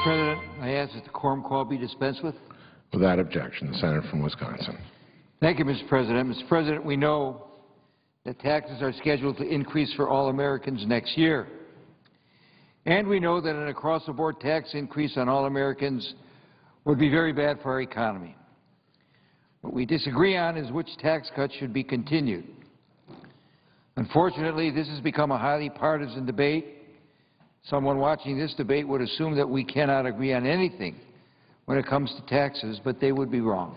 President, I ask that the quorum call be dispensed with. Without objection, the senator from Wisconsin. Thank you, Mr. President. Mr. President, we know that taxes are scheduled to increase for all Americans next year. And we know that an across-the-board tax increase on all Americans would be very bad for our economy. What we disagree on is which tax cuts should be continued. Unfortunately, this has become a highly partisan debate. Someone watching this debate would assume that we cannot agree on anything when it comes to taxes, but they would be wrong.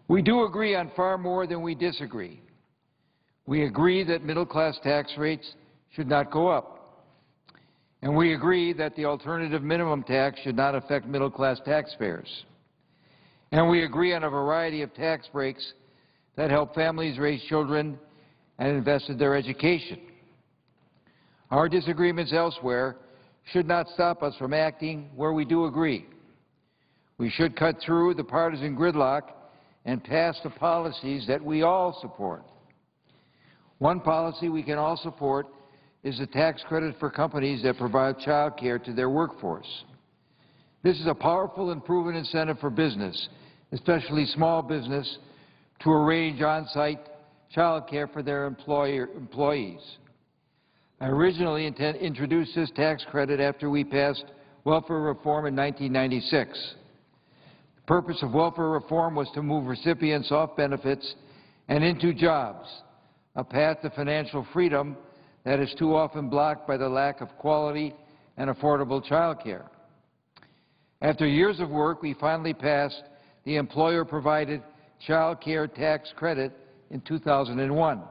We do agree on far more than we disagree. We agree that middle-class tax rates should not go up. And we agree that the alternative minimum tax should not affect middle-class taxpayers. And we agree on a variety of tax breaks that help families raise children and invest in their education. Our disagreements elsewhere should not stop us from acting where we do agree. We should cut through the partisan gridlock and pass the policies that we all support. One policy we can all support is the tax credit for companies that provide child care to their workforce. This is a powerful and proven incentive for business, especially small business, to arrange on-site child care for their employees. I originally introduced this tax credit after we passed welfare reform in 1996. The purpose of welfare reform was to move recipients off benefits and into jobs, a path to financial freedom that is too often blocked by the lack of quality and affordable child care. After years of work, we finally passed the employer-provided child care tax credit in 2001.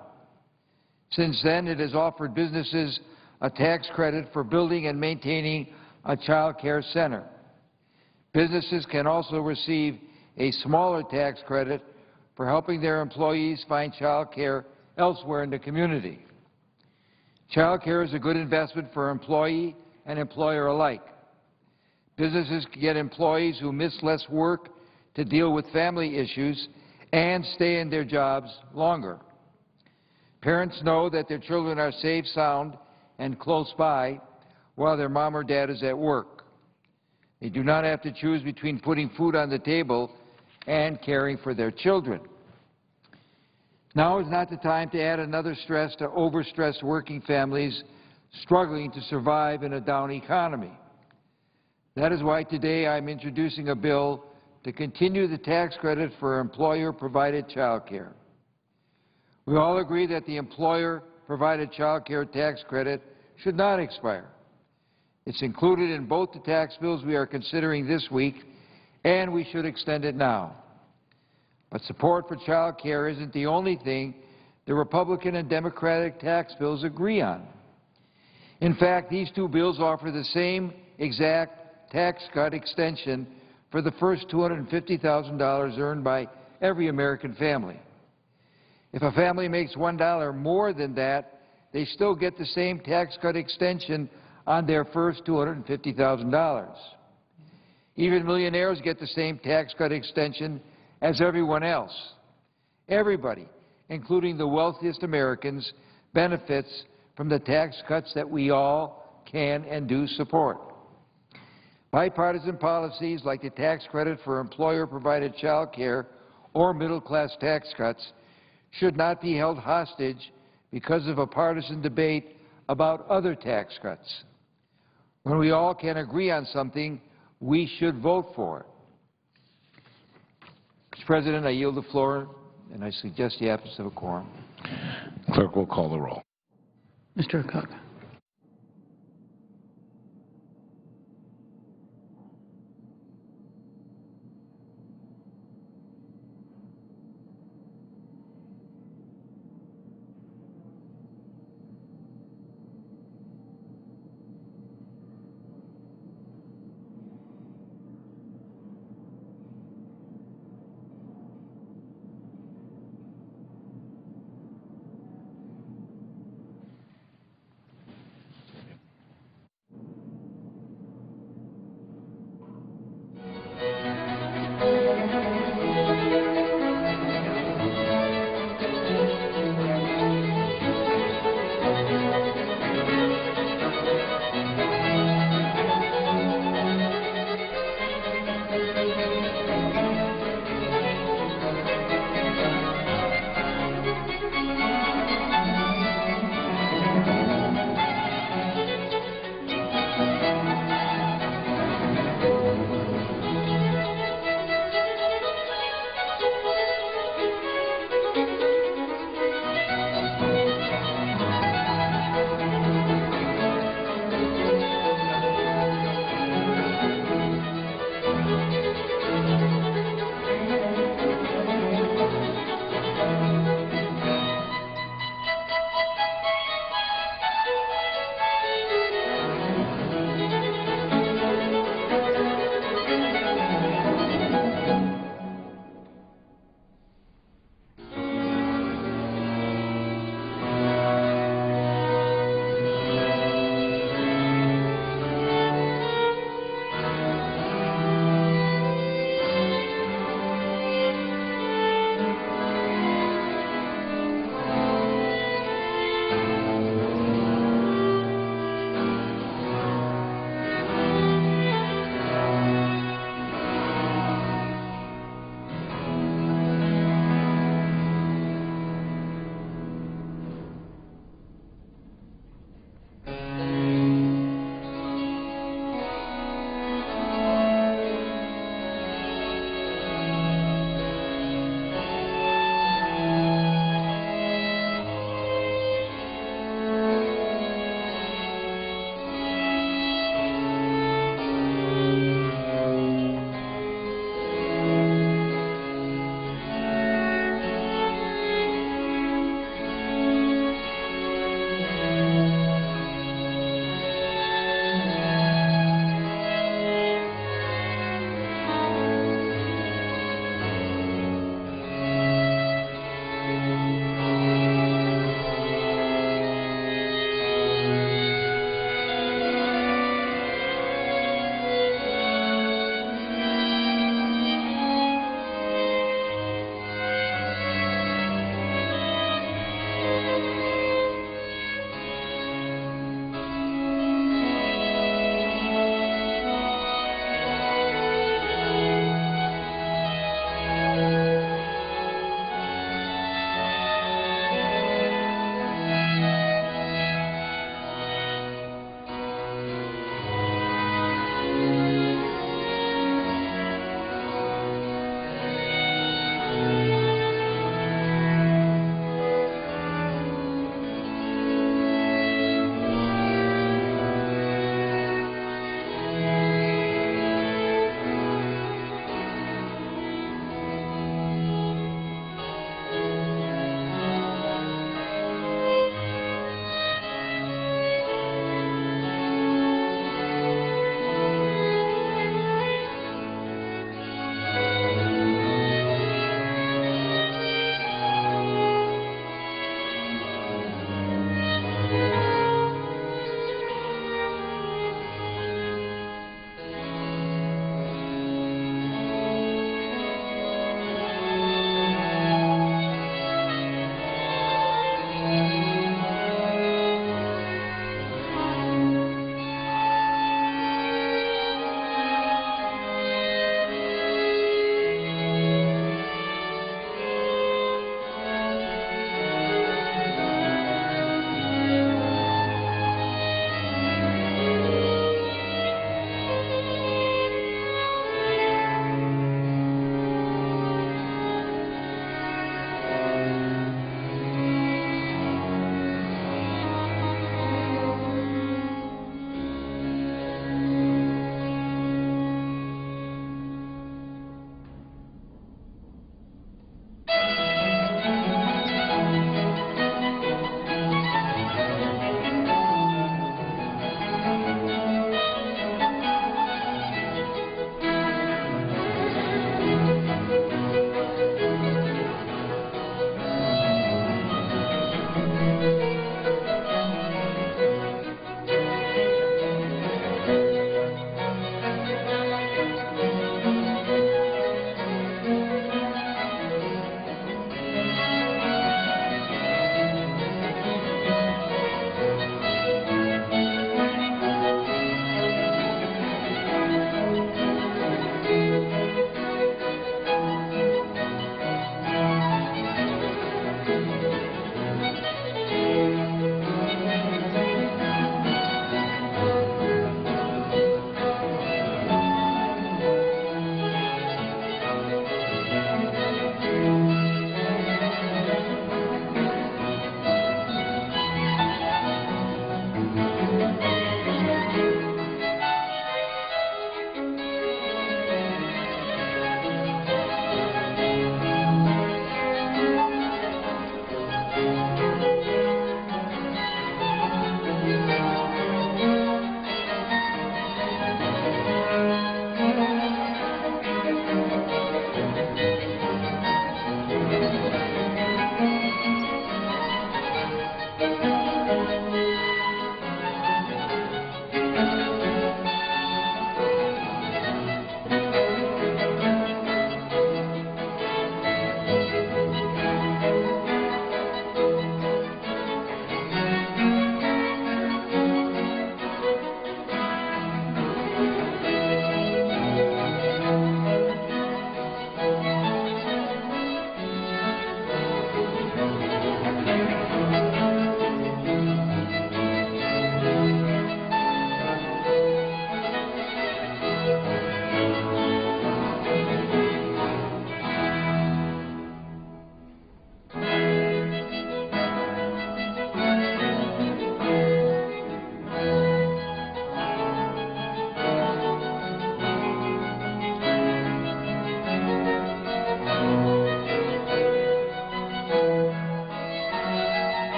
Since then, it has offered businesses a tax credit for building and maintaining a child care center. Businesses can also receive a smaller tax credit for helping their employees find child care elsewhere in the community. Child care is a good investment for employee and employer alike. Businesses can get employees who miss less work to deal with family issues and stay in their jobs longer. Parents know that their children are safe, sound, and close by while their mom or dad is at work. They do not have to choose between putting food on the table and caring for their children. Now is not the time to add another stress to overstressed working families struggling to survive in a down economy. That is why today I'm introducing a bill to continue the tax credit for employer-provided child care. We all agree that the employer-provided child care tax credit should not expire. It's included in both the tax bills we are considering this week, and we should extend it now. But support for child care isn't the only thing the Republican and Democratic tax bills agree on. In fact, these two bills offer the same exact tax cut extension for the first $250,000 earned by every American family. If a family makes $1 more than that, they still get the same tax cut extension on their first $250,000. Even millionaires get the same tax cut extension as everyone else. Everybody, including the wealthiest Americans, benefits from the tax cuts that we all can and do support. Bipartisan policies like the tax credit for employer-provided child care or middle-class tax cuts should not be held hostage because of a partisan debate about other tax cuts. When we all can agree on something, we should vote for it. Mr. President, I yield the floor, and I suggest the absence of a quorum. Clerk will call the roll. Mr. Cook.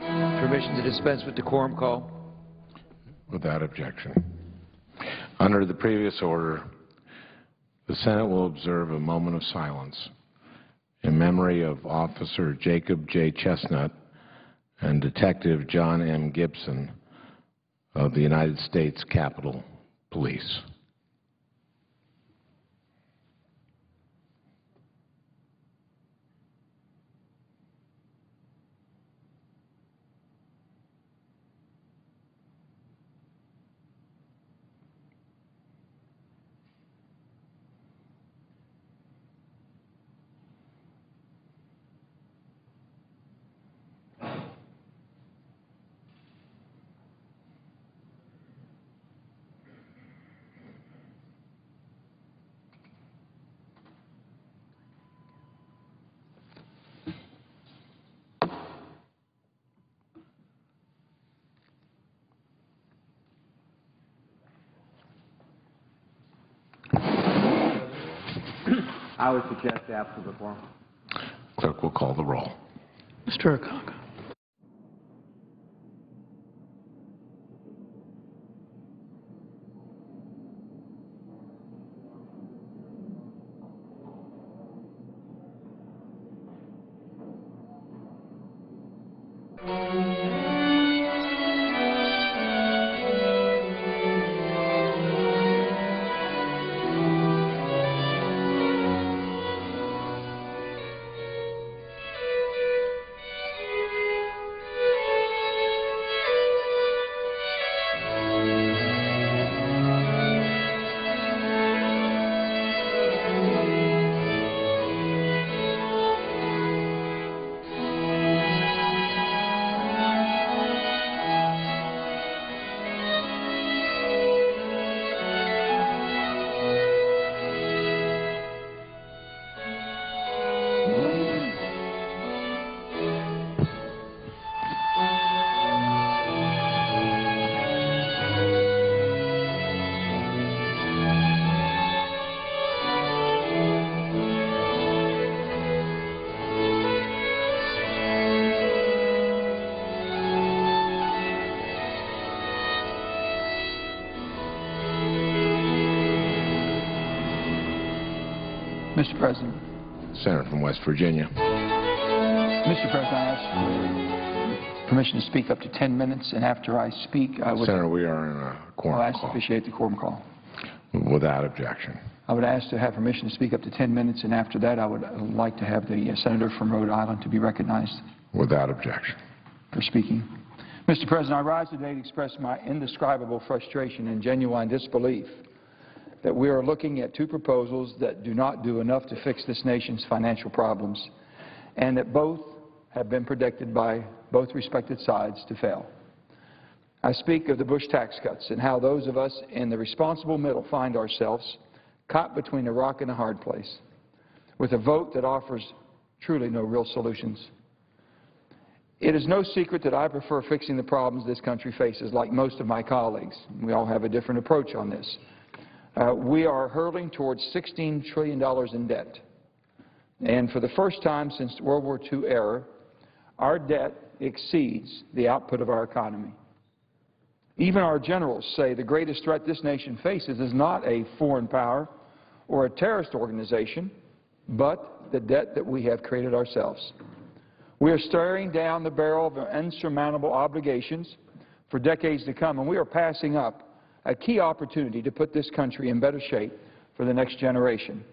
Permission to dispense with decorum call. Without objection. Under the previous order, the Senate will observe a moment of silence in memory of Officer Jacob J. Chestnut and Detective John M. Gibson of the United States Capitol Police. I would suggest absence of quorum. Clerk will call the roll. Mr. Acock. Mr. President. Senator from West Virginia. Mr. President, I ask for permission to speak up to 10 minutes, and after I speak, I would Senator, we are in a quorum ask to call. officiate the quorum call. Without objection. I would ask to have permission to speak up to 10 minutes, and after that, I would like to have the senator from Rhode Island to be recognized Without objection. for speaking. Mr. President, I rise today to express my indescribable frustration and genuine disbelief that we are looking at two proposals that do not do enough to fix this nation's financial problems, and that both have been predicted by both respected sides to fail. I speak of the Bush tax cuts and how those of us in the responsible middle find ourselves caught between a rock and a hard place, with a vote that offers truly no real solutions. It is no secret that I prefer fixing the problems this country faces, like most of my colleagues. We all have a different approach on this. We are hurtling towards $16 trillion in debt. And for the first time since the World War II era, our debt exceeds the output of our economy. Even our generals say the greatest threat this nation faces is not a foreign power or a terrorist organization, but the debt that we have created ourselves. We are staring down the barrel of insurmountable obligations for decades to come, and we are passing up a key opportunity to put this country in better shape for the next generation.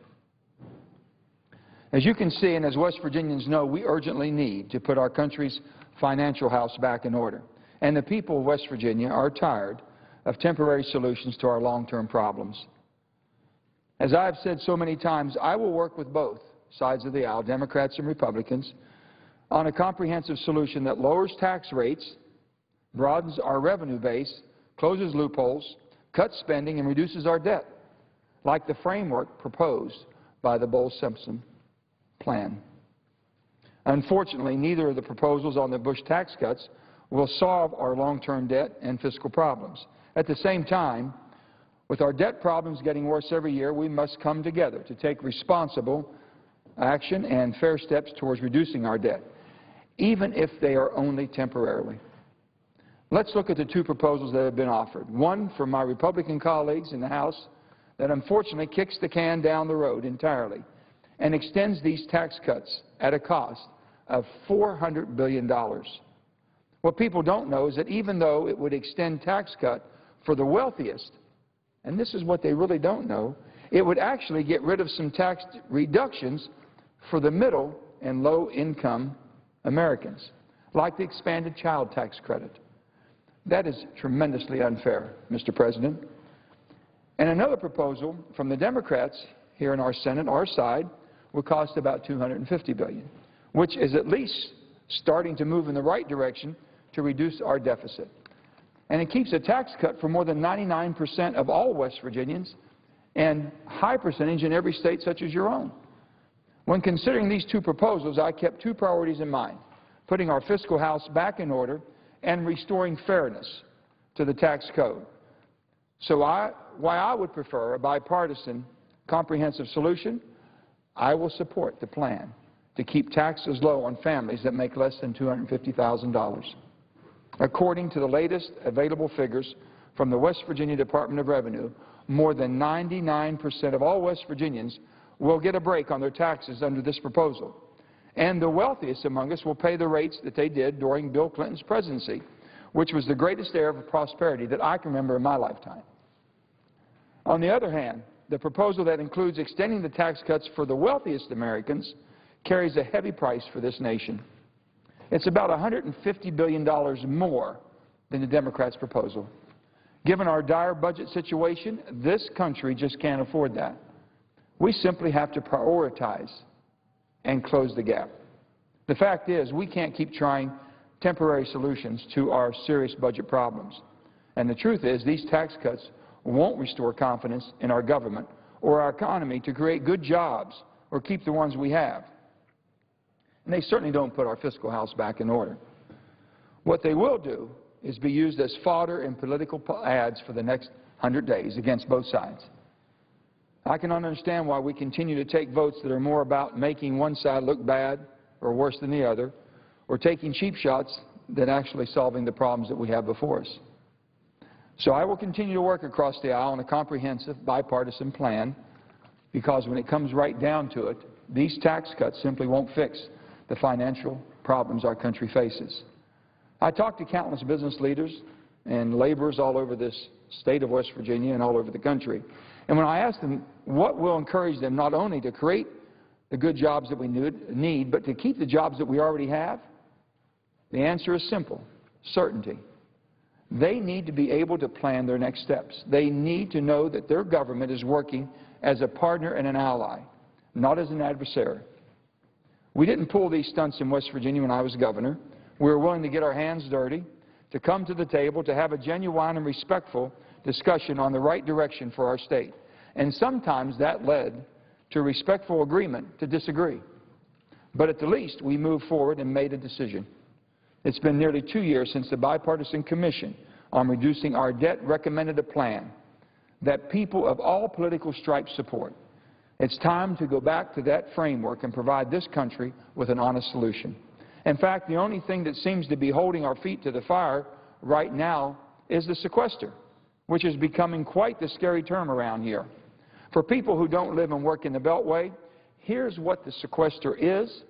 As you can see, and as West Virginians know, we urgently need to put our country's financial house back in order. And the people of West Virginia are tired of temporary solutions to our long-term problems. As I have said so many times, I will work with both sides of the aisle, Democrats and Republicans, on a comprehensive solution that lowers tax rates, broadens our revenue base, closes loopholes, cuts spending, and reduces our debt, like the framework proposed by the Bowles-Simpson plan. Unfortunately, neither of the proposals on the Bush tax cuts will solve our long-term debt and fiscal problems. At the same time, with our debt problems getting worse every year, we must come together to take responsible action and fair steps towards reducing our debt. even if they are only temporarily. Let's look at the two proposals that have been offered. One from my Republican colleagues in the House that unfortunately kicks the can down the road entirely and extends these tax cuts at a cost of $400 billion. What people don't know is that even though it would extend tax cut for the wealthiest, and this is what they really don't know, it would actually get rid of some tax reductions for the middle and low-income Americans, like the expanded child tax credit. That is tremendously unfair, Mr. President. And another proposal from the Democrats here in our Senate, our side, will cost about $250 billion, which is at least starting to move in the right direction to reduce our deficit. And it keeps a tax cut for more than 99% of all West Virginians and high percentage in every state such as your own. When considering these two proposals, I kept two priorities in mind: putting our fiscal house back in order and restoring fairness to the tax code. So while I would prefer a bipartisan comprehensive solution, I will support the plan to keep taxes low on families that make less than $250,000. According to the latest available figures from the West Virginia Department of Revenue, more than 99% of all West Virginians will get a break on their taxes under this proposal. And the wealthiest among us will pay the rates that they did during Bill Clinton's presidency, which was the greatest era of prosperity that I can remember in my lifetime. On the other hand, the proposal that includes extending the tax cuts for the wealthiest Americans carries a heavy price for this nation. It's about $150 billion more than the Democrats' proposal. Given our dire budget situation, this country just can't afford that. We simply have to prioritize and close the gap. The fact is, we can't keep trying temporary solutions to our serious budget problems. And the truth is, these tax cuts won't restore confidence in our government or our economy to create good jobs or keep the ones we have. And they certainly don't put our fiscal house back in order. What they will do is be used as fodder in political ads for the next 100 days against both sides. I cannot understand why we continue to take votes that are more about making one side look bad or worse than the other, or taking cheap shots than actually solving the problems that we have before us. So I will continue to work across the aisle on a comprehensive bipartisan plan, because when it comes right down to it, these tax cuts simply won't fix the financial problems our country faces. I talked to countless business leaders and laborers all over this state of West Virginia and all over the country. And when I asked them what will encourage them not only to create the good jobs that we need, but to keep the jobs that we already have, the answer is simple: certainty. They need to be able to plan their next steps. They need to know that their government is working as a partner and an ally, not as an adversary. We didn't pull these stunts in West Virginia when I was governor. We were willing to get our hands dirty, to come to the table, to have a genuine and respectful discussion on the right direction for our state. And sometimes that led to respectful agreement to disagree. But at the least, we moved forward and made a decision. It's been nearly 2 years since the Bipartisan Commission on Reducing Our Debt recommended a plan that people of all political stripes support. It's time to go back to that framework and provide this country with an honest solution. In fact, the only thing that seems to be holding our feet to the fire right now is the sequester, which is becoming quite the scary term around here. For people who don't live and work in the Beltway, here's what the sequester is.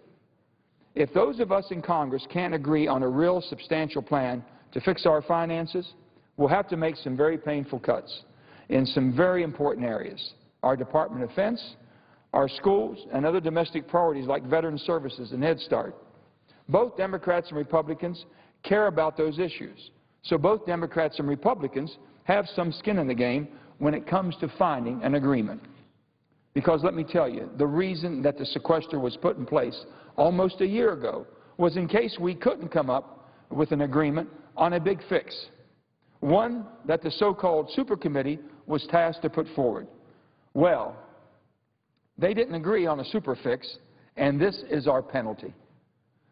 If those of us in Congress can't agree on a real substantial plan to fix our finances, we'll have to make some very painful cuts in some very important areas: our Department of Defense, our schools, and other domestic priorities like Veteran Services and Head Start. Both Democrats and Republicans care about those issues, so both Democrats and Republicans have some skin in the game when it comes to finding an agreement. Because let me tell you, the reason that the sequester was put in place almost a year ago was in case we couldn't come up with an agreement on a big fix, one that the so-called super committee was tasked to put forward. Well, they didn't agree on a super fix, and this is our penalty.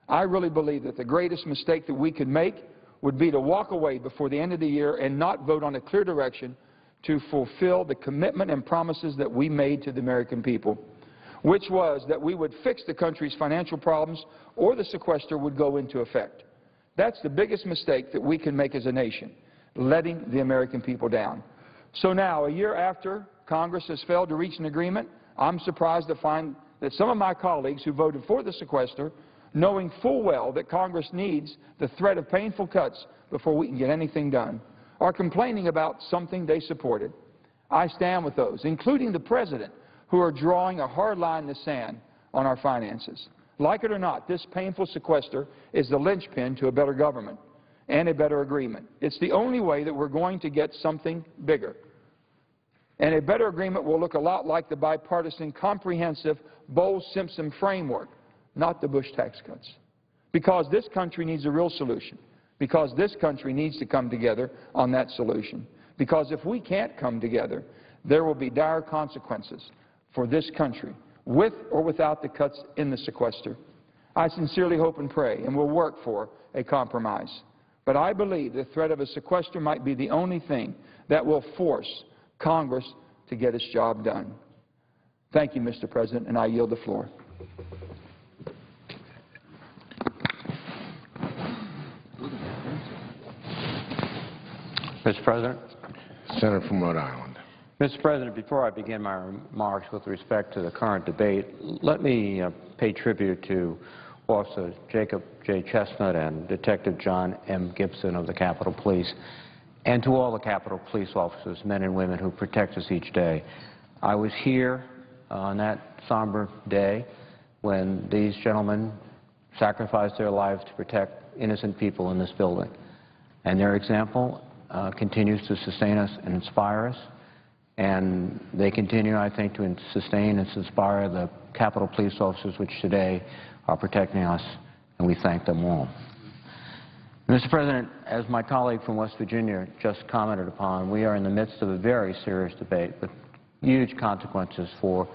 I really believe that the greatest mistake that we could make would be to walk away before the end of the year and not vote on a clear direction to fulfill the commitment and promises that we made to the American people. which was that we would fix the country's financial problems or the sequester would go into effect. That's the biggest mistake that we can make as a nation, letting the American people down. So now, a year after Congress has failed to reach an agreement, I'm surprised to find that some of my colleagues who voted for the sequester, knowing full well that Congress needs the threat of painful cuts before we can get anything done, are complaining about something they supported. I stand with those, including the President, who are drawing a hard line in the sand on our finances. Like it or not, this painful sequester is the linchpin to a better government and a better agreement. It's the only way that we're going to get something bigger. And a better agreement will look a lot like the bipartisan, comprehensive Bowles-Simpson framework, not the Bush tax cuts. Because this country needs a real solution. Because this country needs to come together on that solution. Because if we can't come together, there will be dire consequences for this country, with or without the cuts in the sequester. I sincerely hope and pray and will work for a compromise. But I believe the threat of a sequester might be the only thing that will force Congress to get its job done. Thank you, Mr. President, and I yield the floor. Mr. President. Senator from Rhode Island. Mr. President, before I begin my remarks with respect to the current debate, let me pay tribute to Officer Jacob J. Chestnut and Detective John M. Gibson of the Capitol Police, and to all the Capitol Police officers, men and women who protect us each day. I was here on that somber day when these gentlemen sacrificed their lives to protect innocent people in this building. And their example continues to sustain us and inspire us. And they continue, I think, to sustain and inspire the Capitol Police officers which today are protecting us, and we thank them all. Mr. President, as my colleague from West Virginia just commented upon, we are in the midst of a very serious debate with huge consequences for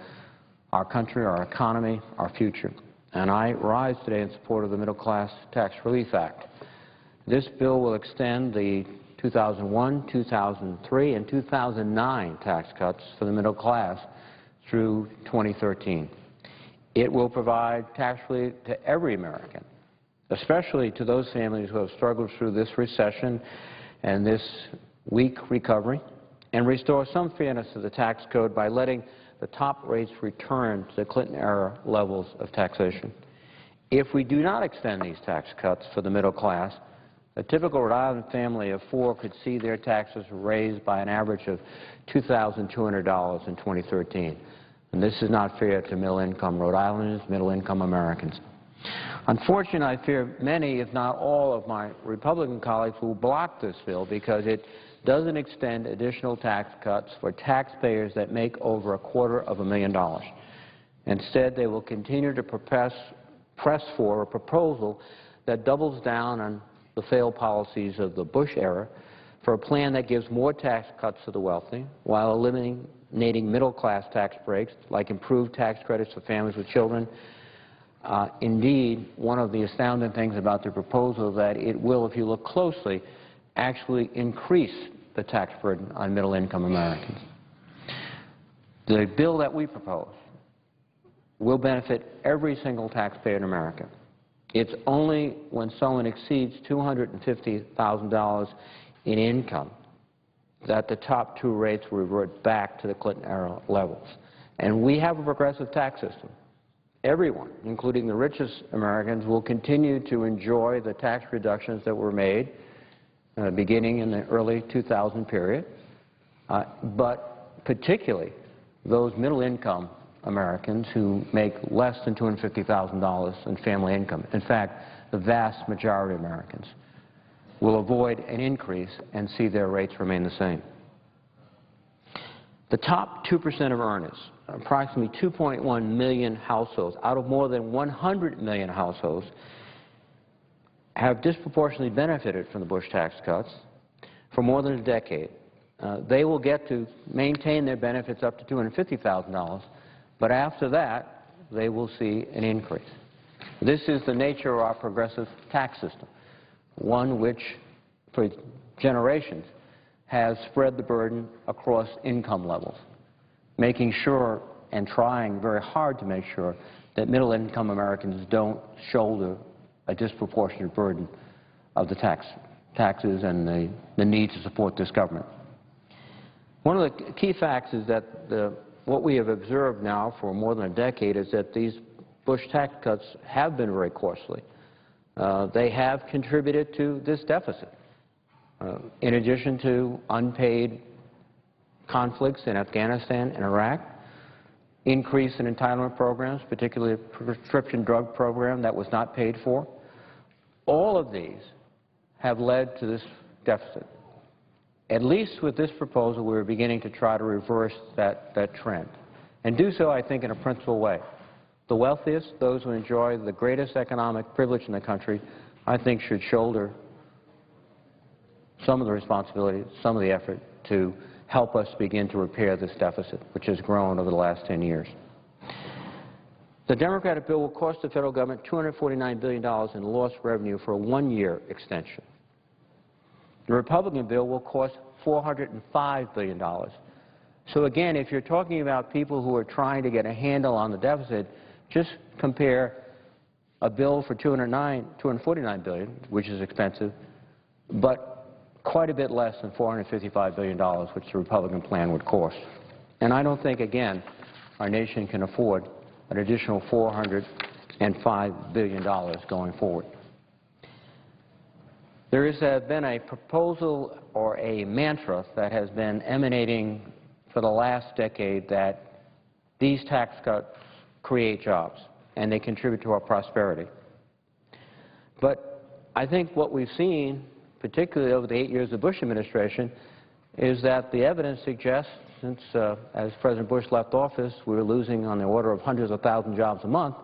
our country, our economy, our future. And I rise today in support of the Middle Class Tax Relief Act. This bill will extend the 2001, 2003, and 2009 tax cuts for the middle class through 2013. It will provide tax relief to every American, especially to those families who have struggled through this recession and this weak recovery, and restore some fairness to the tax code by letting the top rates return to the Clinton-era levels of taxation. If we do not extend these tax cuts for the middle class, a typical Rhode Island family of four could see their taxes raised by an average of $2,200 in 2013. And this is not fair to middle-income Rhode Islanders, middle-income Americans. Unfortunately, I fear many, if not all, of my Republican colleagues will block this bill because it doesn't extend additional tax cuts for taxpayers that make over $250,000. Instead, they will continue to press for a proposal that doubles down on the failed policies of the Bush era for a plan that gives more tax cuts to the wealthy while eliminating middle-class tax breaks like improved tax credits for families with children. Indeed, one of the astounding things about the proposal is that it will, if you look closely, actually increase the tax burden on middle-income Americans. The bill that we propose will benefit every single taxpayer in America. It's only when someone exceeds $250,000 in income that the top two rates will revert back to the Clinton-era levels. And we have a progressive tax system. Everyone, including the richest Americans, will continue to enjoy the tax reductions that were made beginning in the early 2000 period, but particularly those middle-income Americans who make less than $250,000 in family income. In fact, the vast majority of Americans will avoid an increase and see their rates remain the same. The top 2% of earners, approximately 2.1 million households out of more than 100 million households, have disproportionately benefited from the Bush tax cuts for more than a decade. They will get to maintain their benefits up to $250,000, but after that, they will see an increase. This is the nature of our progressive tax system, one which, for generations, has spread the burden across income levels, making sure and trying very hard to make sure that middle-income Americans don't shoulder a disproportionate burden of the taxes and the need to support this government. One of the key facts is that what we have observed now for more than a decade is that these Bush tax cuts have been very costly. They have contributed to this deficit. In addition to unpaid conflicts in Afghanistan and Iraq, increase in entitlement programs, particularly a prescription drug program that was not paid for, all of these have led to this deficit. At least with this proposal, we're beginning to try to reverse that trend, and do so, I think, in a principled way. The wealthiest, those who enjoy the greatest economic privilege in the country, I think should shoulder some of the responsibility, some of the effort to help us begin to repair this deficit, which has grown over the last 10 years. The Democratic bill will cost the federal government $249 billion in lost revenue for a one-year extension. The Republican bill will cost $405 billion. So again, if you're talking about people who are trying to get a handle on the deficit, just compare a bill for $249 billion, which is expensive, but quite a bit less than $455 billion, which the Republican plan would cost. And I don't think, again, our nation can afford an additional $405 billion going forward. There has been a proposal or a mantra that has been emanating for the last decade that these tax cuts create jobs and they contribute to our prosperity. But I think what we've seen, particularly over the 8 years of the Bush administration, is that the evidence suggests, since as President Bush left office, we were losing on the order of hundreds of thousands of jobs a month,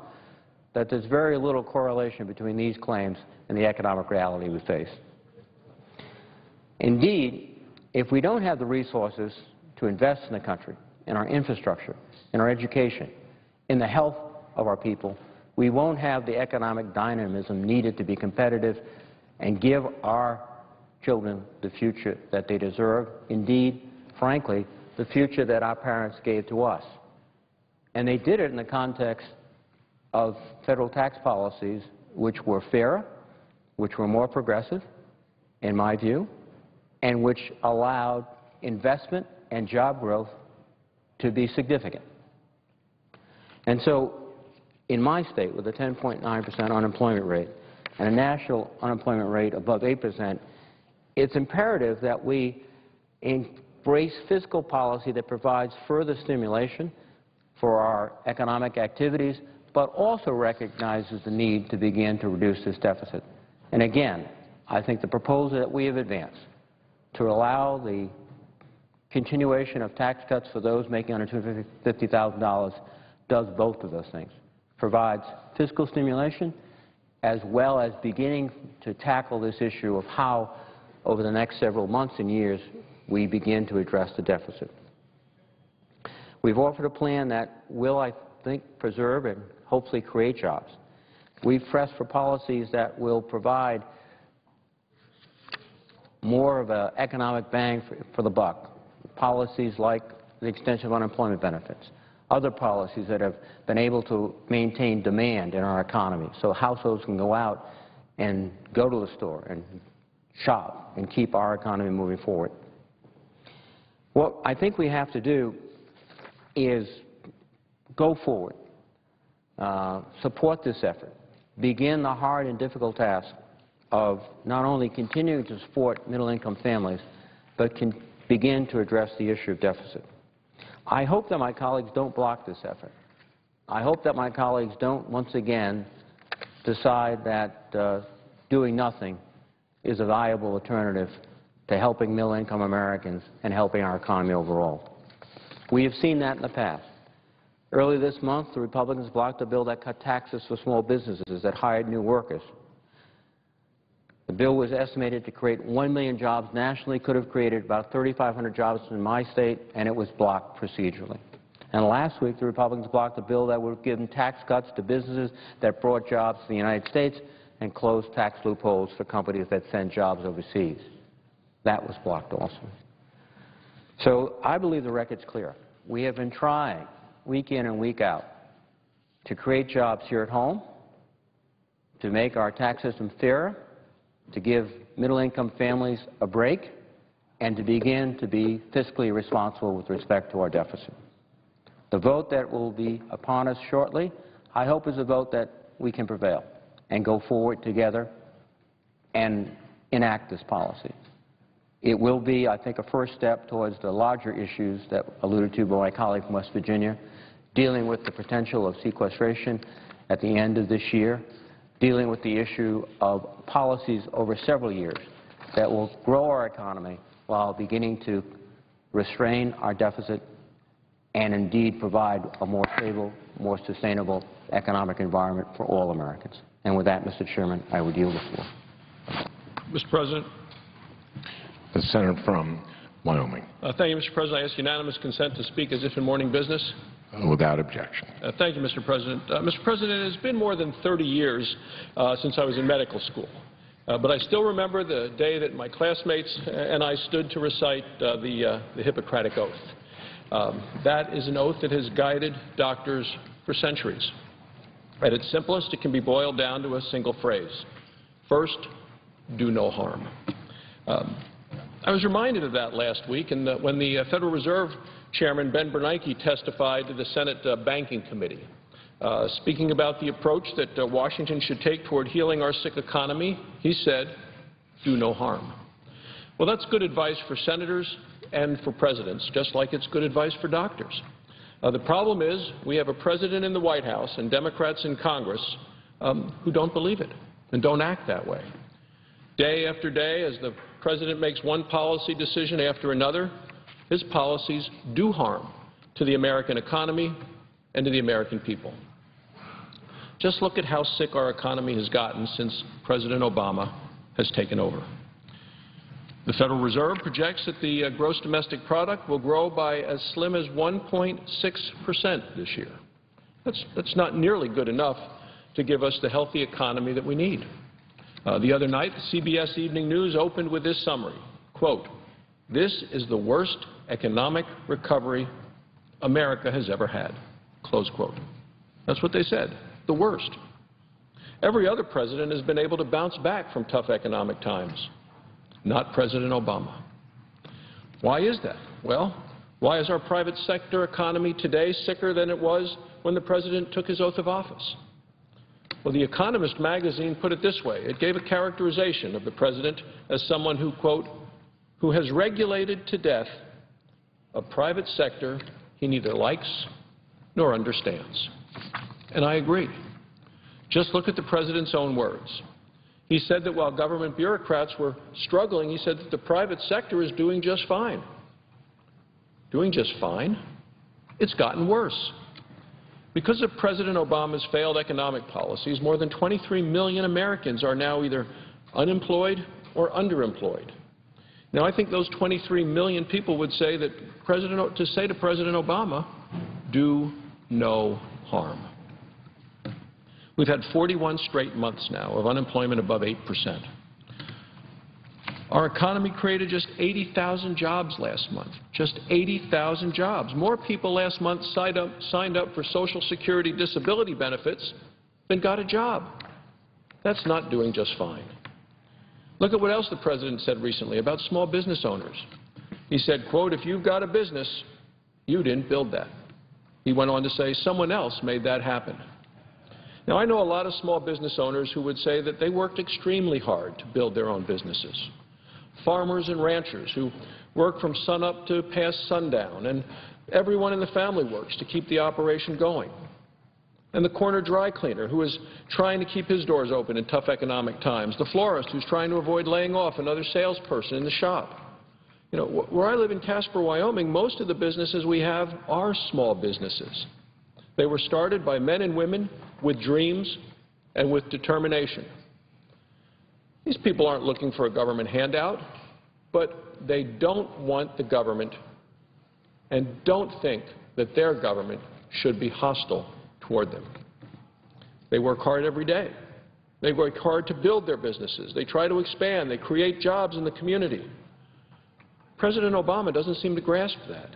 that there's very little correlation between these claims and the economic reality we face. Indeed, if we don't have the resources to invest in the country, in our infrastructure, in our education, in the health of our people, we won't have the economic dynamism needed to be competitive and give our children the future that they deserve, indeed, frankly, the future that our parents gave to us. And they did it in the context of federal tax policies which were fairer, which were more progressive, in my view, and which allowed investment and job growth to be significant. And so, in my state, with a 10.9% unemployment rate and a national unemployment rate above 8%, it's imperative that we embrace fiscal policy that provides further stimulation for our economic activities, but also recognizes the need to begin to reduce this deficit. And again, I think the proposal that we have advanced to allow the continuation of tax cuts for those making under $250,000 does both of those things. Provides fiscal stimulation as well as beginning to tackle this issue of how, over the next several months and years, we begin to address the deficit. We've offered a plan that will, I think, preserve and hopefully create jobs. We've pressed for policies that will provide more of an economic bang for the buck. Policies like the extension of unemployment benefits. Other policies that have been able to maintain demand in our economy so households can go out and go to the store and shop and keep our economy moving forward. What I think we have to do is go forward, support this effort, begin the hard and difficult task of not only continuing to support middle-income families, but can begin to address the issue of deficit. I hope that my colleagues don't block this effort. I hope that my colleagues don't once again decide that doing nothing is a viable alternative to helping middle-income Americans and helping our economy overall. We have seen that in the past. Earlier this month, the Republicans blocked a bill that cut taxes for small businesses that hired new workers. The bill was estimated to create 1 million jobs nationally, could have created about 3,500 jobs in my state, and it was blocked procedurally. And last week, the Republicans blocked a bill that would have given tax cuts to businesses that brought jobs to the United States and closed tax loopholes for companies that send jobs overseas. That was blocked also. So I believe the record's clear. We have been trying week in and week out to create jobs here at home, to make our tax system fairer, to give middle-income families a break, and to begin to be fiscally responsible with respect to our deficit. The vote that will be upon us shortly, I hope, is a vote that we can prevail and go forward together and enact this policy. It will be, I think, a first step towards the larger issues that alluded to by my colleague from West Virginia, dealing with the potential of sequestration at the end of this year, dealing with the issue of policies over several years that will grow our economy while beginning to restrain our deficit and indeed provide a more stable, more sustainable economic environment for all Americans. And with that, Mr. Chairman, I would yield the floor. Mr. President. The senator from Wyoming. Thank you, Mr. President. I ask unanimous consent to speak as if in morning business. Without objection. Thank you, Mr. President. Mr. President, it has been more than 30 years since I was in medical school. But I still remember the day that my classmates and I stood to recite the Hippocratic Oath. That is an oath that has guided doctors for centuries. At its simplest, it can be boiled down to a single phrase. First, do no harm. I was reminded of that last week when the Federal Reserve Chairman Ben Bernanke testified to the Senate Banking Committee. Speaking about the approach that Washington should take toward healing our sick economy, he said, do no harm. Well, that's good advice for senators and for presidents, just like it's good advice for doctors. The problem is we have a president in the White House and Democrats in Congress who don't believe it and don't act that way. Day after day, as the president makes one policy decision after another, his policies do harm to the American economy and to the American people. Just look at how sick our economy has gotten since President Obama has taken over. The Federal Reserve projects that the gross domestic product will grow by as slim as 1.6% this year. That's not nearly good enough to give us the healthy economy that we need. The other night, the CBS Evening News opened with this summary, quote, "This is the worst economic recovery America has ever had," close quote. That's what they said, the worst. Every other president has been able to bounce back from tough economic times, not President Obama. Why is that? Well, why is our private sector economy today sicker than it was when the president took his oath of office? Well, The Economist magazine put it this way. It gave a characterization of the president as someone who, quote, who has regulated to death a private sector he neither likes nor understands. And I agree. Just look at the president's own words. He said that while government bureaucrats were struggling, he said that the private sector is doing just fine. Doing just fine? It's gotten worse. Because of President Obama's failed economic policies, more than 23 million Americans are now either unemployed or underemployed. Now, I think those 23 million people would say that to say to President Obama, do no harm. We've had 41 straight months now of unemployment above 8%. Our economy created just 80,000 jobs last month, just 80,000 jobs. More people last month signed up for Social Security disability benefits than got a job. That's not doing just fine. Look at what else the president said recently about small business owners. He said, quote, if you've got a business, you didn't build that. He went on to say someone else made that happen. Now, I know a lot of small business owners who would say that they worked extremely hard to build their own businesses. Farmers and ranchers who work from sunup to past sundown, and everyone in the family works to keep the operation going. And the corner dry cleaner who is trying to keep his doors open in tough economic times. The florist who's trying to avoid laying off another salesperson in the shop. You know, where I live in Casper, Wyoming, most of the businesses we have are small businesses. They were started by men and women with dreams and with determination. These people aren't looking for a government handout, but they don't want the government and don't think that their government should be hostile toward them. They work hard every day. They work hard to build their businesses. They try to expand. They create jobs in the community. President Obama doesn't seem to grasp that.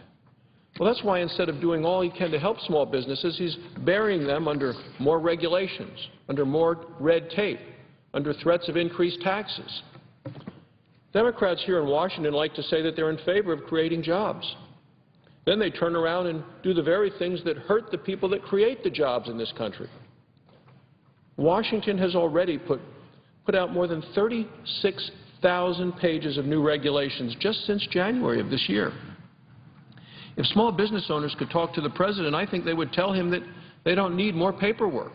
Well, that's why instead of doing all he can to help small businesses, he's burying them under more regulations, under more red tape, under threats of increased taxes. Democrats here in Washington like to say that they're in favor of creating jobs. Then they turn around and do the very things that hurt the people that create the jobs in this country. Washington has already put out more than 36,000 pages of new regulations just since January of this year. If small business owners could talk to the President, I think they would tell him that they don't need more paperwork.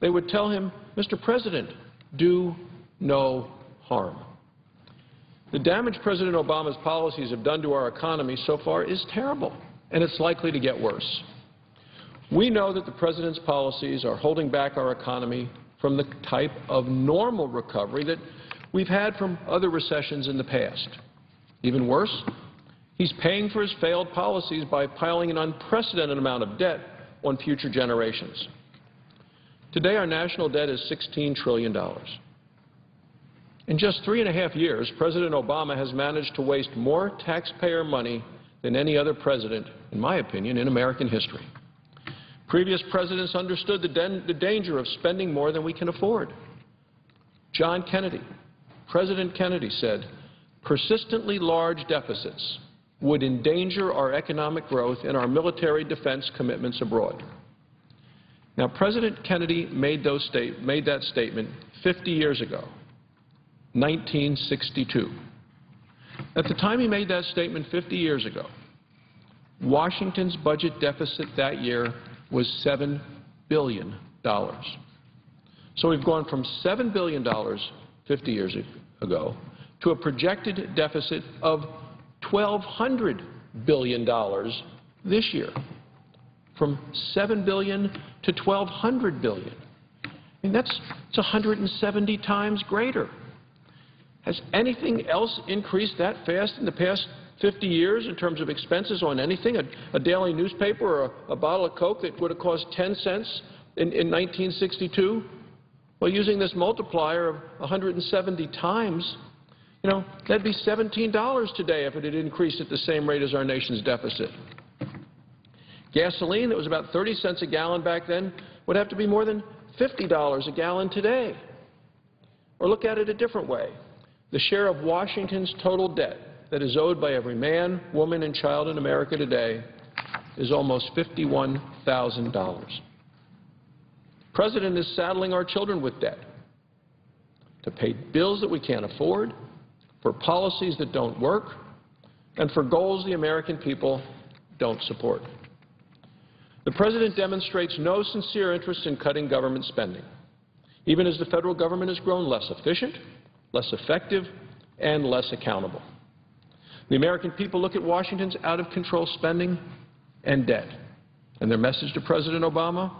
They would tell him, Mr. President, do no harm. The damage President Obama's policies have done to our economy so far is terrible, and it's likely to get worse. We know that the President's policies are holding back our economy from the type of normal recovery that we've had from other recessions in the past. Even worse, he's paying for his failed policies by piling an unprecedented amount of debt on future generations. Today, our national debt is $16 trillion. In just 3.5 years, President Obama has managed to waste more taxpayer money than any other president, in my opinion, in American history. Previous presidents understood the danger of spending more than we can afford. John Kennedy, President Kennedy said, persistently large deficits would endanger our economic growth and our military defense commitments abroad. Now, President Kennedy made that statement 50 years ago, 1962. At the time he made that statement 50 years ago, Washington's budget deficit that year was $7 billion. So we've gone from $7 billion 50 years ago to a projected deficit of $1,200 billion this year, from $7 billion to $1,200 billion. I mean, it's 170 times greater. Has anything else increased that fast in the past 50 years in terms of expenses on anything? A daily newspaper or a bottle of Coke that would have cost 10 cents in 1962? Well, using this multiplier of 170 times, you know, that'd be $17 today if it had increased at the same rate as our nation's deficit. Gasoline that was about 30 cents a gallon back then would have to be more than $50 a gallon today. Or look at it a different way. The share of Washington's total debt that is owed by every man, woman, and child in America today is almost $51,000. The President is saddling our children with debt to pay bills that we can't afford, for policies that don't work, and for goals the American people don't support. The President demonstrates no sincere interest in cutting government spending, even as the federal government has grown less efficient, less effective, and less accountable. The American people look at Washington's out-of-control spending and debt, and their message to President Obama,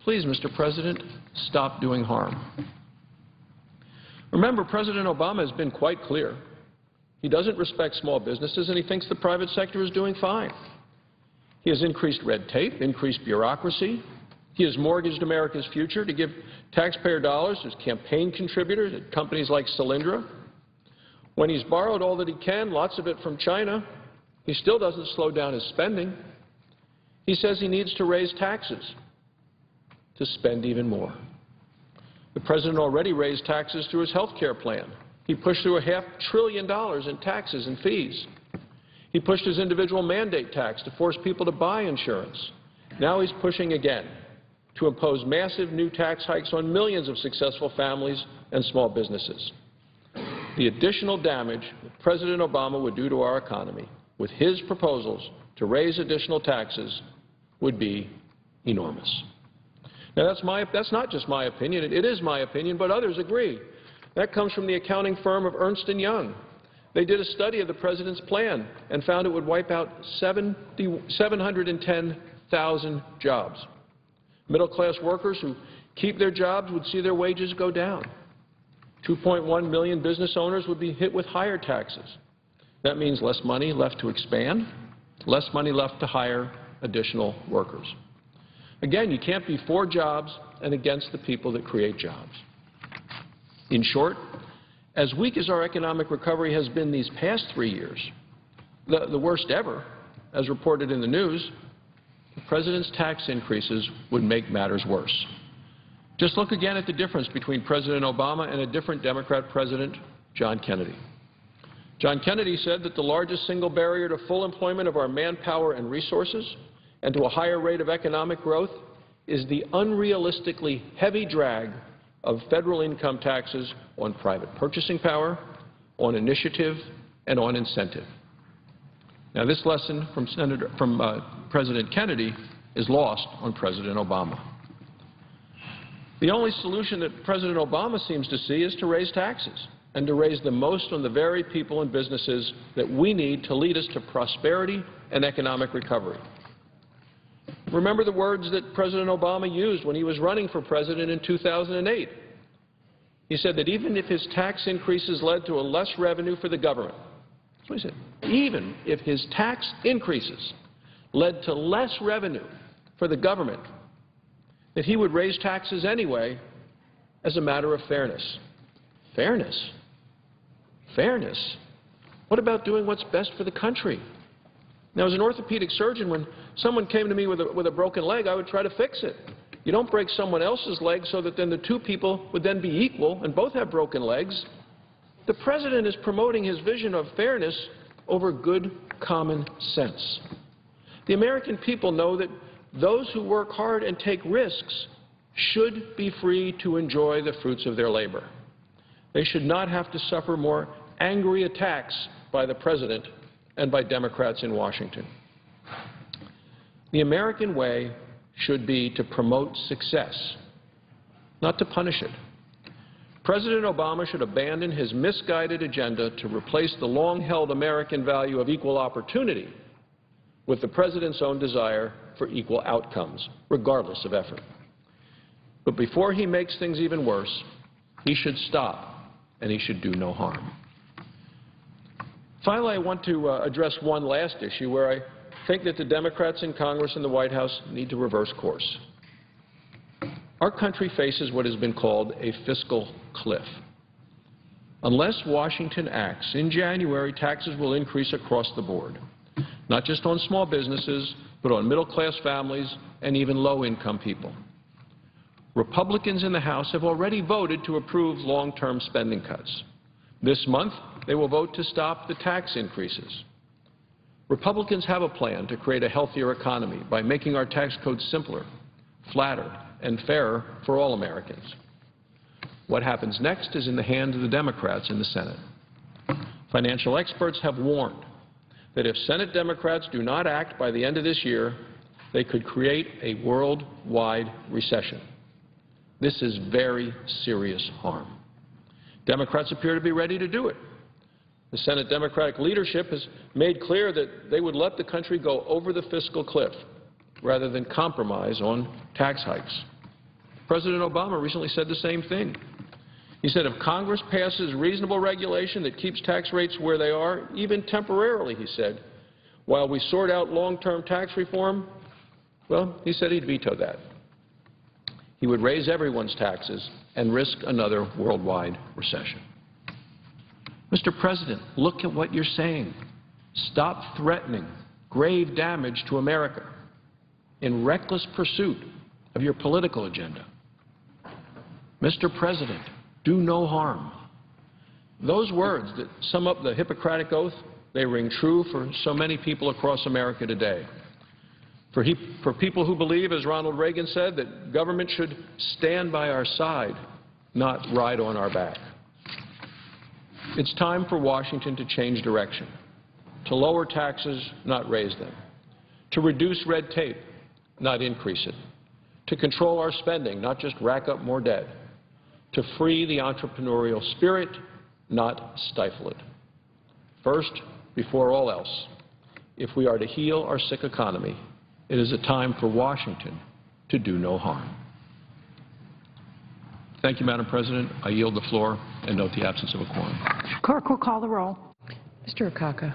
please, Mr. President, stop doing harm. Remember, President Obama has been quite clear. He doesn't respect small businesses, and he thinks the private sector is doing fine. He has increased red tape, increased bureaucracy. He has mortgaged America's future to give taxpayer dollars as campaign contributors at companies like Solyndra. When he's borrowed all that he can, lots of it from China, he still doesn't slow down his spending. He says he needs to raise taxes to spend even more. The President already raised taxes through his health care plan. He pushed through $500 billion in taxes and fees. He pushed his individual mandate tax to force people to buy insurance. Now he's pushing again to impose massive new tax hikes on millions of successful families and small businesses. The additional damage that President Obama would do to our economy with his proposals to raise additional taxes would be enormous. Now, that's not just my opinion. It is my opinion, but others agree. That comes from the accounting firm of Ernst & Young. They did a study of the President's plan and found it would wipe out 710,000 jobs. Middle-class workers who keep their jobs would see their wages go down. 2.1 million business owners would be hit with higher taxes. That means less money left to expand, less money left to hire additional workers. Again, you can't be for jobs and against the people that create jobs. In short, as weak as our economic recovery has been these past 3 years, the worst ever, as reported in the news, the president's tax increases would make matters worse. Just look again at the difference between President Obama and a different Democrat president, John Kennedy. John Kennedy said that the largest single barrier to full employment of our manpower and resources and to a higher rate of economic growth is the unrealistically heavy drag of federal income taxes on private purchasing power, on initiative, and on incentive. Now, this lesson from President Kennedy is lost on President Obama. The only solution that President Obama seems to see is to raise taxes, and to raise the most on the very people and businesses that we need to lead us to prosperity and economic recovery. Remember the words that President Obama used when he was running for president in 2008. He said that even if his tax increases led to a less revenue for the government, that's what he said, even if his tax increases led to less revenue for the government, that he would raise taxes anyway as a matter of fairness. Fairness? Fairness? What about doing what's best for the country? Now, as an orthopedic surgeon, when someone came to me with a broken leg, I would try to fix it. You don't break someone else's leg so that then the two people would then be equal and both have broken legs. The president is promoting his vision of fairness over good common sense. The American people know that those who work hard and take risks should be free to enjoy the fruits of their labor. They should not have to suffer more angry attacks by the president and by Democrats in Washington. The American way should be to promote success, not to punish it. President Obama should abandon his misguided agenda to replace the long-held American value of equal opportunity with the president's own desire for equal outcomes, regardless of effort. But before he makes things even worse, he should stop, and he should do no harm. Finally, I want to address one last issue where I think that the Democrats in Congress and the White House need to reverse course. Our country faces what has been called a fiscal cliff. Unless Washington acts, in January, taxes will increase across the board, not just on small businesses, but on middle-class families and even low-income people. Republicans in the House have already voted to approve long-term spending cuts. This month, they will vote to stop the tax increases. Republicans have a plan to create a healthier economy by making our tax code simpler, flatter, and fairer for all Americans. What happens next is in the hands of the Democrats in the Senate. Financial experts have warned that if Senate Democrats do not act by the end of this year, they could create a worldwide recession. This is very serious harm. Democrats appear to be ready to do it. The Senate Democratic leadership has made clear that they would let the country go over the fiscal cliff rather than compromise on tax hikes. President Obama recently said the same thing. He said if Congress passes reasonable regulation that keeps tax rates where they are, even temporarily, he said, while we sort out long-term tax reform, well, he said he'd veto that. He would raise everyone's taxes and risk another worldwide recession. Mr. President, look at what you're saying. Stop threatening grave damage to America in reckless pursuit of your political agenda. Mr. President, do no harm. Those words that sum up the Hippocratic Oath, they ring true for so many people across America today. For people who believe, as Ronald Reagan said, that government should stand by our side, not ride on our back. It's time for Washington to change direction, to lower taxes, not raise them, to reduce red tape, not increase it, to control our spending, not just rack up more debt, to free the entrepreneurial spirit, not stifle it. First, before all else, if we are to heal our sick economy, it is a time for Washington to do no harm. Thank you, Madam President. I yield the floor and note the absence of a quorum. Clerk will call the roll. Mr. Akaka.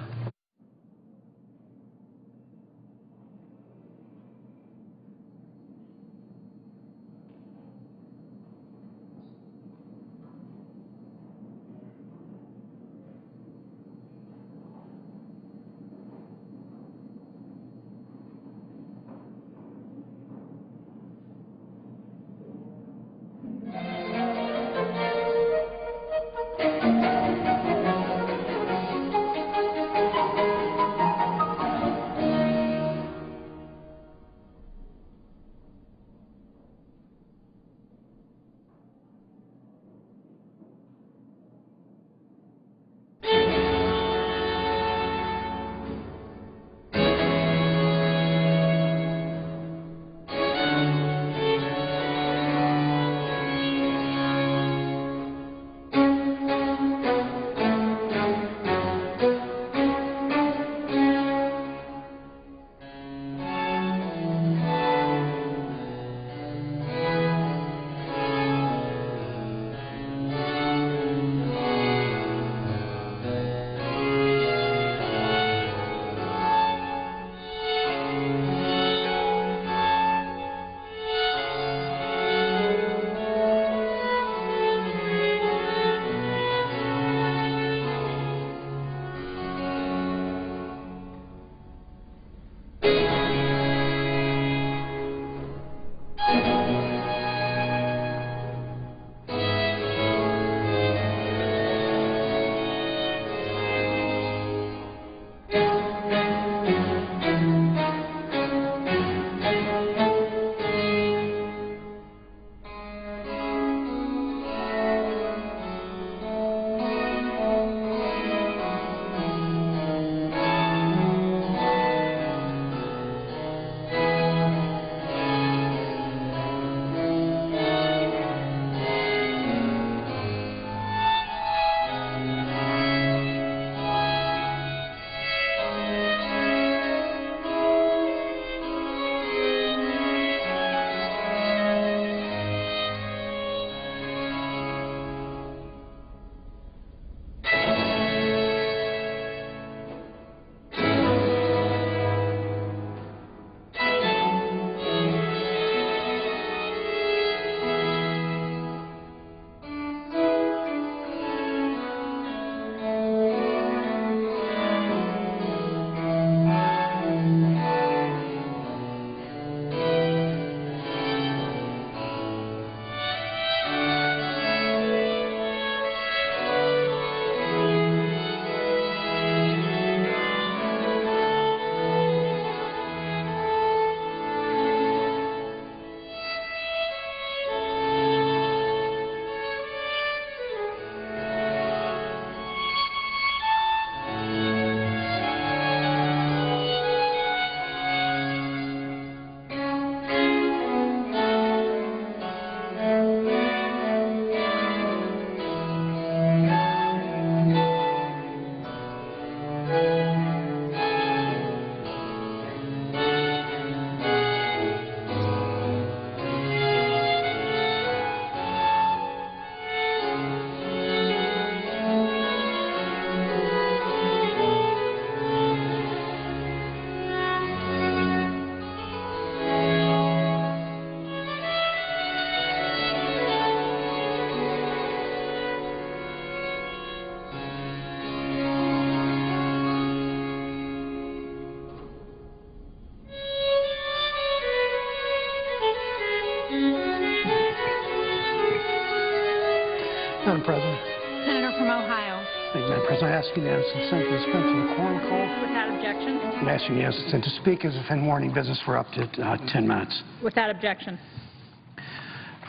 President, I ask unanimous consent to dispense with the quorum call. Without objection. And ask unanimous consent to speak as if in morning business for up to 10 minutes. Without objection.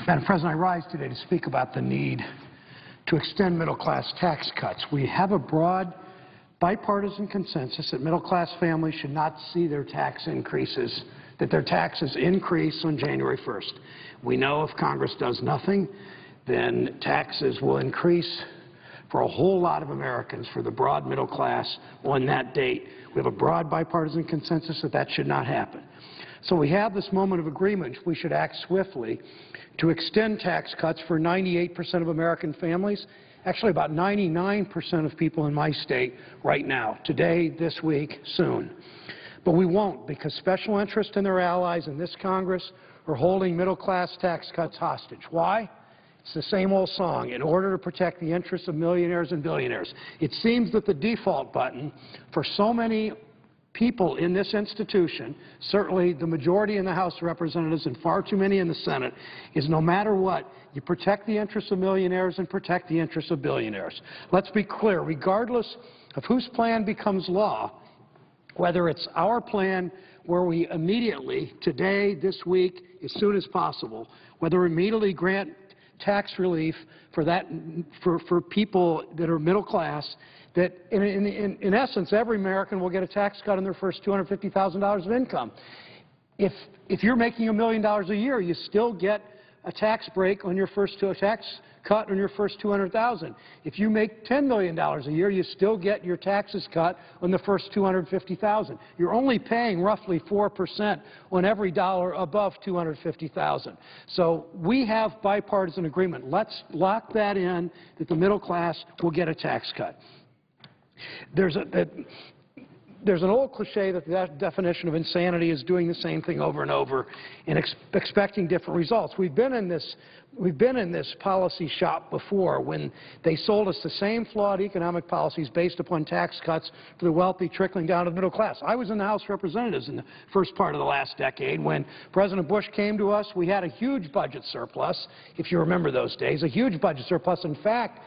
Madam President, I rise today to speak about the need to extend middle-class tax cuts. We have a broad bipartisan consensus that middle-class families should not see their tax increases, that their taxes increase on January 1st. We know if Congress does nothing, then taxes will increase for a whole lot of Americans, for the broad middle class, on that date. We have a broad bipartisan consensus that that should not happen. So we have this moment of agreement. We should act swiftly to extend tax cuts for 98% of American families, actually about 99% of people in my state right now, today, this week, soon. But we won't, because special interests and their allies in this Congress are holding middle-class tax cuts hostage. Why? It's the same old song, in order to protect the interests of millionaires and billionaires. It seems that the default button for so many people in this institution, certainly the majority in the House of Representatives and far too many in the Senate, is no matter what, you protect the interests of millionaires and protect the interests of billionaires. Let's be clear, regardless of whose plan becomes law, whether it's our plan where we immediately, today, this week, as soon as possible, whether we immediately grant tax relief for people that are middle class, that in essence every American will get a tax cut on their first $250,000 of income. If you're making $1 million a year, you still get a tax break on your first tax cut on your first $200,000. If you make $10 million a year, you still get your taxes cut on the first $250,000. You're only paying roughly 4% on every dollar above $250,000. So we have bipartisan agreement. Let's lock that in, that the middle class will get a tax cut. There's an old cliche that the definition of insanity is doing the same thing over and over and expecting different results. We've been in this policy shop before when they sold us the same flawed economic policies based upon tax cuts for the wealthy trickling down to the middle class. I was in the House of Representatives in the first part of the last decade when President Bush came to us. We had a huge budget surplus, if you remember those days, a huge budget surplus. In fact,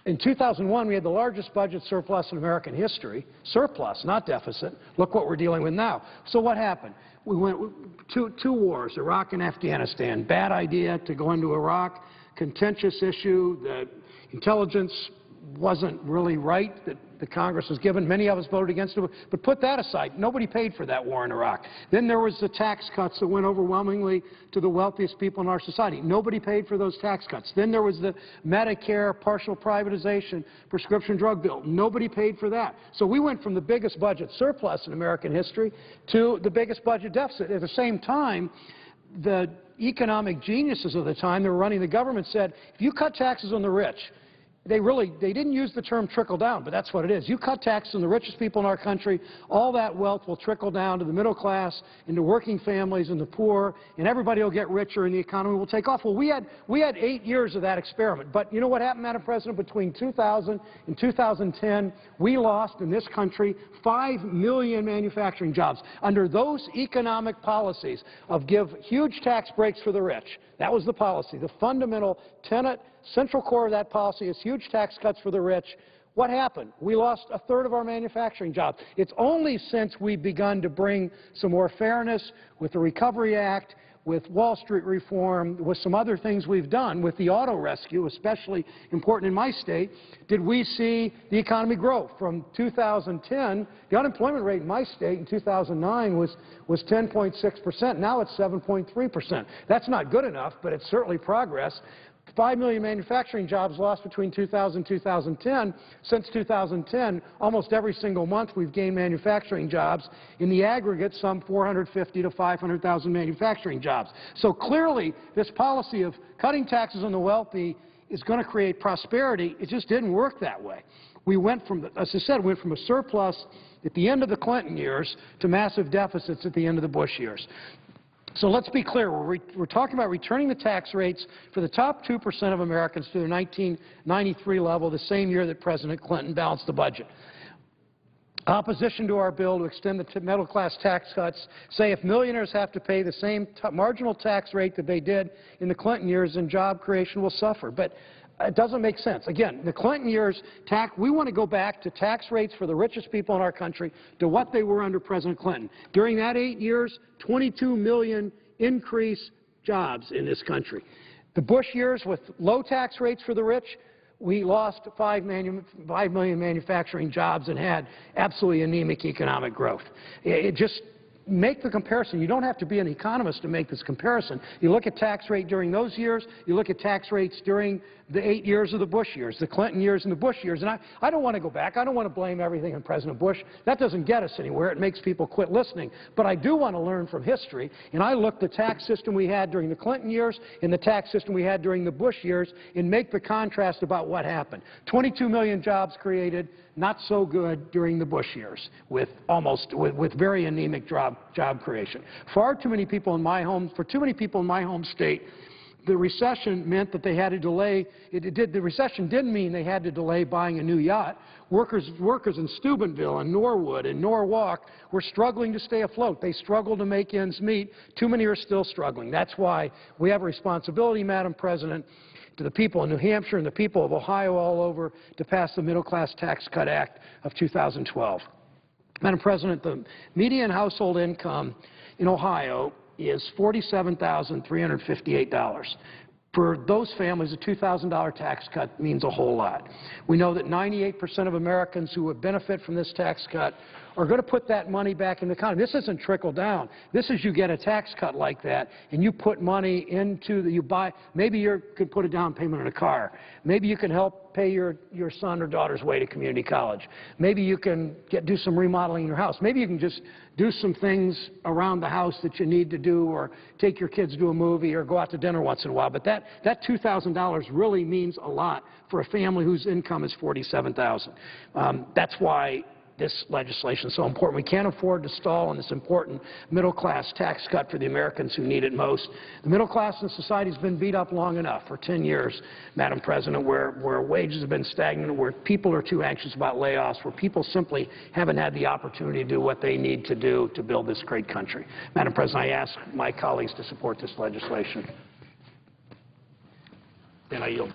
in 2001, we had the largest budget surplus in American history. Surplus, not deficit. Look what we're dealing with now. So what happened? We went two wars, Iraq and Afghanistan. Bad idea to go into Iraq. Contentious issue. The intelligence wasn't really right that the Congress was given. Many of us voted against it. But put that aside. Nobody paid for that war in Iraq. Then there was the tax cuts that went overwhelmingly to the wealthiest people in our society. Nobody paid for those tax cuts. Then there was the Medicare partial privatization prescription drug bill. Nobody paid for that. So we went from the biggest budget surplus in American history to the biggest budget deficit. At the same time, the economic geniuses of the time that were running the government said, if you cut taxes on the rich, they didn't use the term trickle down, but that's what it is. You cut taxes on the richest people in our country, all that wealth will trickle down to the middle class, into working families and the poor, and everybody will get richer and the economy will take off. Well, we had 8 years of that experiment. But you know what happened, Madam President? Between 2000 and 2010, we lost in this country 5 million manufacturing jobs. Under those economic policies of give huge tax breaks for the rich, that was the policy. The fundamental tenet, central core of that policy is huge tax cuts for the rich. What happened? We lost a third of our manufacturing jobs. It's only since we've begun to bring some more fairness with the Recovery Act, with Wall Street reform, with some other things we've done, with the auto rescue, especially important in my state, did we see the economy grow. From 2010, the unemployment rate in my state in 2009 was 10.6%. Now it's 7.3%. That's not good enough, but it's certainly progress. 5 million manufacturing jobs lost between 2000 and 2010. Since 2010, almost every single month we've gained manufacturing jobs. In the aggregate, some 450 to 500,000 manufacturing jobs. So clearly, this policy of cutting taxes on the wealthy is going to create prosperity. It just didn't work that way. We went from, as I said, went from a surplus at the end of the Clinton years to massive deficits at the end of the Bush years. So let's be clear. We're talking about returning the tax rates for the top 2% of Americans to their 1993 level, the same year that President Clinton balanced the budget. Opposition to our bill to extend the middle-class tax cuts say if millionaires have to pay the same marginal tax rate that they did in the Clinton years, then job creation will suffer. But It doesn't make sense. Again, the Clinton years, we want to go back to tax rates for the richest people in our country to what they were under President Clinton. During that 8 years, 22 million increased jobs in this country. The Bush years with low tax rates for the rich, we lost 5 million manufacturing jobs and had absolutely anemic economic growth. It just make the comparison. You don't have to be an economist to make this comparison. You look at tax rate during those years, you look at tax rates during the 8 years of the Bush years, the Clinton years and the Bush years. And I don't want to go back. I don't want to blame everything on President Bush. That doesn't get us anywhere. It makes people quit listening. But I do want to learn from history. And I look at the tax system we had during the Clinton years and the tax system we had during the Bush years and make the contrast about what happened. 22 million jobs created, not so good during the Bush years with very anemic job creation. For too many people in my home state, the recession meant that they had to delay. The recession didn't mean they had to delay buying a new yacht. Workers in Steubenville and Norwood and Norwalk were struggling to stay afloat. They struggled to make ends meet. Too many are still struggling. That's why we have a responsibility, Madam President, to the people in New Hampshire and the people of Ohio all over to pass the Middle Class Tax Cut Act of 2012. Madam President, the median household income in Ohio is $47,358. For those families, a $2,000 tax cut means a whole lot. We know that 98% of Americans who would benefit from this tax cut are going to put that money back in the economy. This isn't trickle down. This is you get a tax cut like that, and you put money into maybe you could put a down payment on a car. Maybe you can help pay your son or daughter's way to community college. Maybe you can do some remodeling in your house. Maybe you can just do some things around the house that you need to do, or take your kids to a movie or go out to dinner once in a while. But that $2,000 really means a lot for a family whose income is $47,000. That's why this legislation is so important. We can't afford to stall on this important middle-class tax cut for the Americans who need it most. The middle class in society has been beat up long enough for 10 years, Madam President, where wages have been stagnant, where people are too anxious about layoffs, where people simply haven't had the opportunity to do what they need to do to build this great country. Madam President, I ask my colleagues to support this legislation. And I yield.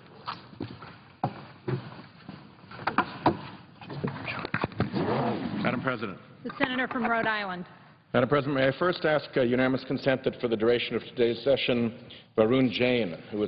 Madam President. The senator from Rhode Island. Madam President, may I first ask unanimous consent that for the duration of today's session, Varun Jain, who is